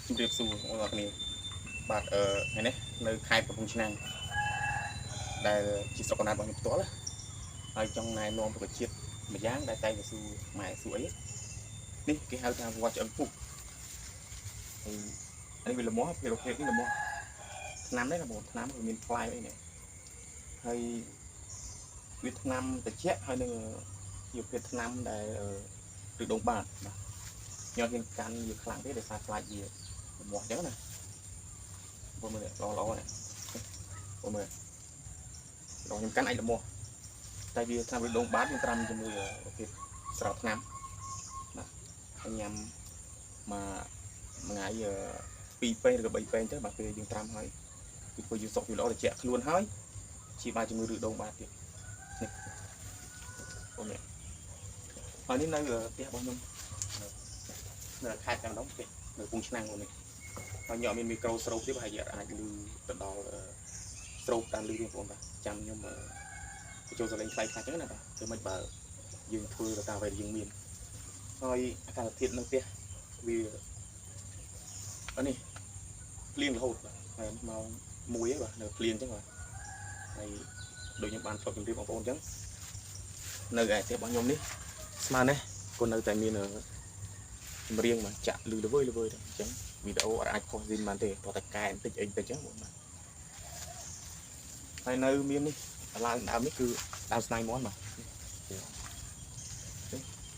ជំរាបសួរបងប្អូនគ្នាបាទថ្ងៃនេះនៅខេត្តកំពង់ឆ្នាំងដែលជាស្រុកកំណើតរបស់ខ្ញុំផ្ទាល់ហើយចង់ណែនាំប្រទេសជាតិម្យ៉ាងដែលតែងទៅសួរម៉ែសួរអីនេះគេហៅថាវត្តឆ្អឹងពុកហើយនេះវាល្មមពីប្រភេទនេះល្មមឆ្នាំនេះបងឆ្នាំវាមានផ្លែអីនេះហើយវាឆ្នាំត្រជាក់ហើយនឹងជាប្រភេទឆ្នាំដែលឬដងបាទបាទខ្ញុំហ៊ានកាន់វាខ្លាំងទេដោយសារខ្លាចវាល្មមអញ្ចឹងណាបងមើលល្អនេះបងមើលដល់ខ្ញុំកាន់អាចល្មមតែវាថាវាដងបាទខ្ញុំត្រាំជាមួយប្រភេទស្រោបឆ្នាំណាហើយញ៉ាំមួយថ្ងៃ2 ពេលឬក៏3ពេលទៅបាទពេលយើងត្រាំហើយគឺធ្វើយើងសុខវាល្អត្រជាក់ខ្លួនហើយជាបាយជាមួយឬដងបាទទៀតនេះបងនេះហើយនេះនៅផ្ទះរបស់ខ្ញុំនៅខេត្តទាំងនោះទេនៅកំពង់ឆ្នាំងនេះហើយខ្ញុំអត់មានមីក្រូស្រោបទេប្រហែលជាអាចលឺទៅដល់ស្រោបតាមលឺទេបងប្អូនបាទចាំខ្ញុំចូលសលេងខ្លាំងខ្លាំងចឹងណាបាទធ្វើមិនបើយើងធ្វើទៅតាមអ្វីដែលយើងមានហើយអាកាសធាតុនៅផ្ទះវានេះភ្លៀងរហូតបាទហើយម៉ោង1ហ្នឹងបាទនៅភ្លៀងចឹងបាទហើយដូចខ្ញុំបានធ្លាប់ជម្រាបបងប្អូនចឹងនៅឯផ្ទះរបស់ខ្ញុំនេះស្មាននេះក៏នៅតែមានចម្រៀងមកចាក់លឺល្វើយទៅអញ្ចឹងវីដេអូអាចផុសស៊ីនបានទេព្រោះតែកែបន្តិចអីបន្តិចចឹងបងបាទហើយនៅមាននេះឡើងដើមនេះគឺដើមស្នៃមន់បាទ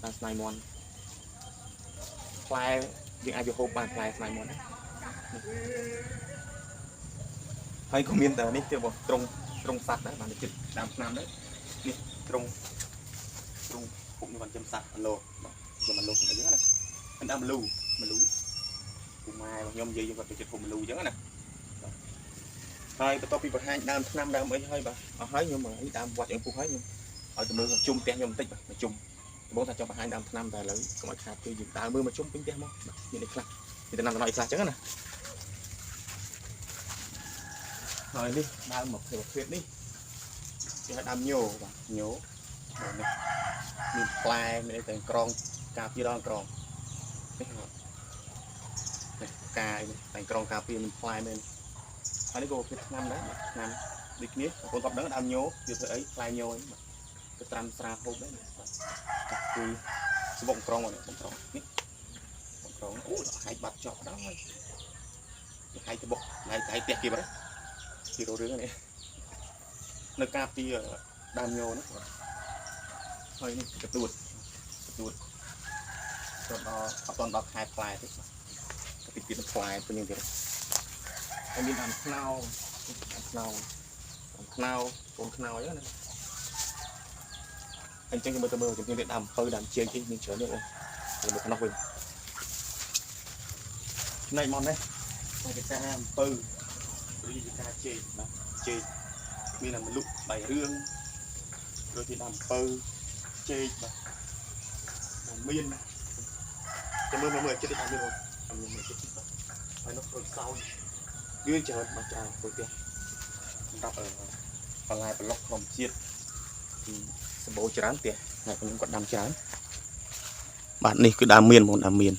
ដើមស្នៃមន់ផ្លែយើងអាចទៅហូបបានផ្លែស្នៃមន់ហើយក៏មានតែនេះទៀតបងត្រង់សัตว์ដែរបានចិត្តដើមឆ្នាំដែរនេះត្រង់ពុកនេះបានចំសัตว์ឡូបាទចំឡូអីចឹងណាដើមមលូពូម៉ែរបស់ខ្ញុំនិយាយគាត់ទៅចិត្តភូមិមលូអញ្ចឹងណាហើយបន្ទាប់ពីបង្ហាញដើមឆ្នាំដើមអីហើយបាទអស់ហើយខ្ញុំអីដើមវត្តអីពុកហើយខ្ញុំឲ្យទៅមើលជុំផ្ទះខ្ញុំបន្តិចបាទមកជុំបងថាចង់បង្ហាញដើមឆ្នាំតែឥឡូវកុំឲ្យខាតពេលយើងដើរមើលមកជុំពេញផ្ទះមកមានអីខ្លះមានដំណាំអីខ្លះអញ្ចឹងណាហើយនេះដើមមកប្រភេទនេះគេហៅដើមញោបាទញោនេះមានផ្លែមានអីតែក្រងការពារដល់ក្រងនេះកាយតែក្រងការពារមានផ្លែមែនហើយនេះក៏ប្រភេទឆ្នាំដែរឆ្នាំដូចគ្នាបងប្អូនគាត់ដឹងដើមញោវាធ្វើអីផ្លែញោទៅត្រាំស្រាហូបដែរគឺស្បុកក្រងនេះបងក្រងនេះបងក្រងអូហែកបាត់ចប់ដល់ហើយហែកច្បុកហែកផ្ទះគេបាត់ពីរឿងនេះនៅការពារដើមញោនេះហើយនេះកទួតទៅដល់អត់ដល់ខែផ្លែទេពីពីផ្លែទៅនេះទៀតហើយមានដើមខ្នោកូនខ្នោអញ្ចឹងណាអញ្ចឹងយើងមើលជំនាញដើមអំពៅដើមជើងនេះមានច្រើនទេបងមើលខ្នោះវិញចំណែកមកនេះគេថាអំពៅឬជាការជែកណាជែកមានតែមលុបបាយរឿងឬជាដើមអំពៅជែកបាទមានចាំមើលចិត្តដើមមានមើលចិត្តបាទហើយនោះព្រោះសោយវាច្រើនមកច្រើនព្រោះទៀតសម្រាប់បន្លែប្លុកធម្មជាតិសម្បូរច្រើនទៀតហើយខ្ញុំគាត់ដាំច្រើនបាទនេះគឺដើមមានបងដើមមាន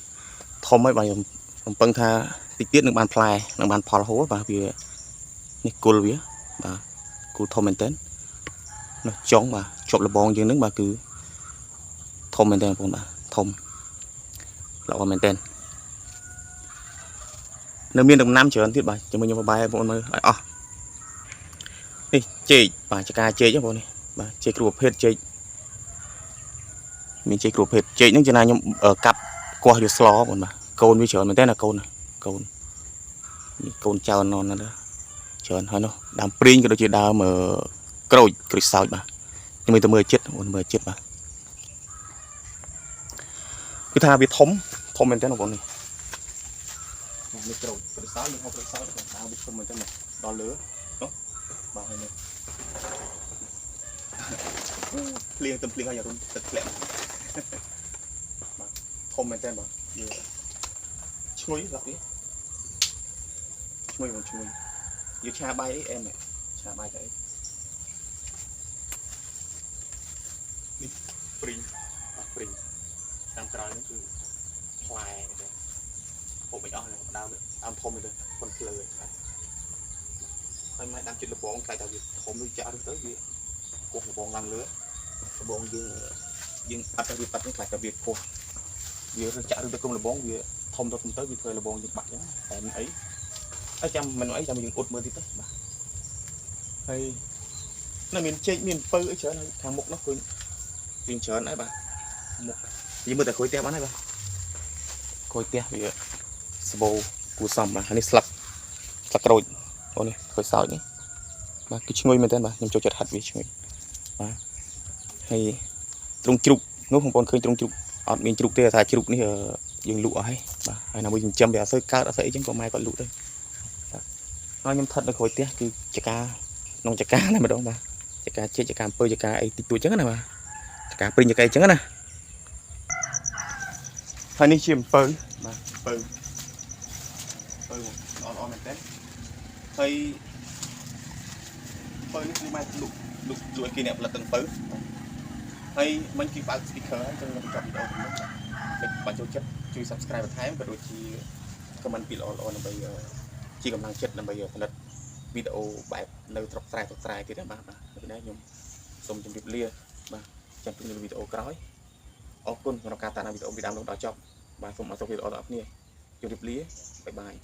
ធំហើយបាទខ្ញុំកំពុងថាតិចទៀតនឹងបានផ្លែនឹងបានផលហូរបាទវានេះគល់វាបាទគល់ធំមែនតើនោះចុងបាទជាប់លបងជាងនឹងបាទគឺធំមែនតើបងបាទធំល្អមែនតើនៅមានដំណាំច្រើនទៀតបាទជាមួយខ្ញុំបាយបងមើលឲ្យអស់នេះចេកបាទចកាចេកបងនេះបាទចេកគ្រូប្រភេទចេកមានចេកគ្រូប្រភេទចេកហ្នឹងចំណាខ្ញុំកាប់គាស់វាស្លបងបាទកូនវាច្រើនមែនតើណាកូននេះកូនចៅណនណាច្រើនហើយនោះដើមព្រីងក៏ដូចជាដើមក្រូចសោចបាទខ្ញុំមើលចិត្តមើលចិត្តបាទគឺថាវាធំមែនតើបងនេះក្រូចសោចយើងហៅក្រូចសោចដើមវាធំមែនតើដល់លើបាទហើយនេះភ្លៀងទឹកហើយរុំទឹកធ្លាក់បាទធំមែនតើបាទឈ្ងុយបាទនេះឈ្ងុយយកឆាបាយអីអែមឆាបាយទៅអីនេះព្រីងតាមក្រោយនេះគឺផ្លែហូបមិនអស់ដើម am thom rồi con lời mai đang chuyện là bóng cái tao việc thom đi chợ tới việc cuộc bóng lăng lứa bóng dương bắt cái việc bắt cái cái việc cuộc việc chợ tới công là bóng việc thom tôi không tới việc thời là bóng việc bạc nhá tại mình ấy ở trong mình nói trong mình ụt mưa thì tới hay nó miền trên miền pơ ở chỗ này hàng mục nó khuyên miền chợ này bà một gì mưa tại khối te bán này bà khối te vì sbo củ sầm mà anh ấy slap rồi ôi này khối sao nhé bà cái chui mình tên bà nhưng cho chật hạt vì chui bà hay trung trục nó không còn khơi trung trục ở miền trục te thay trục này ở dừng lụa hay bà hay là mình châm để sơi cao đã thấy chứ còn mai còn lụa đây nói nhưng thật là khối te cái chả cá nông chả cá này mà đâu bà chả cá chết chả cá pơi chả cá ấy tuổi trứng này mà chả cá pơi chả cá trứng này hai ní chìm pơi mà pơi pơi on mình tết hay pơi nó mai lục lục chuỗi kia nẹp là từng pơi hay mình chỉ bạn speaker cho nên chọn đâu mình bạn cho chất chui subscribe và thái và đôi khi comment bị on là bây giờ chỉ cầm năng chất là bây giờ là video bài nơi trọc trai thì đấy mà cái đấy nhung xong trong việc lia mà trong những video cái ốc côn nó cả ta làm video bị đăng lúc đó chọc và xong mà sau khi đó nè trong việc lia bye bye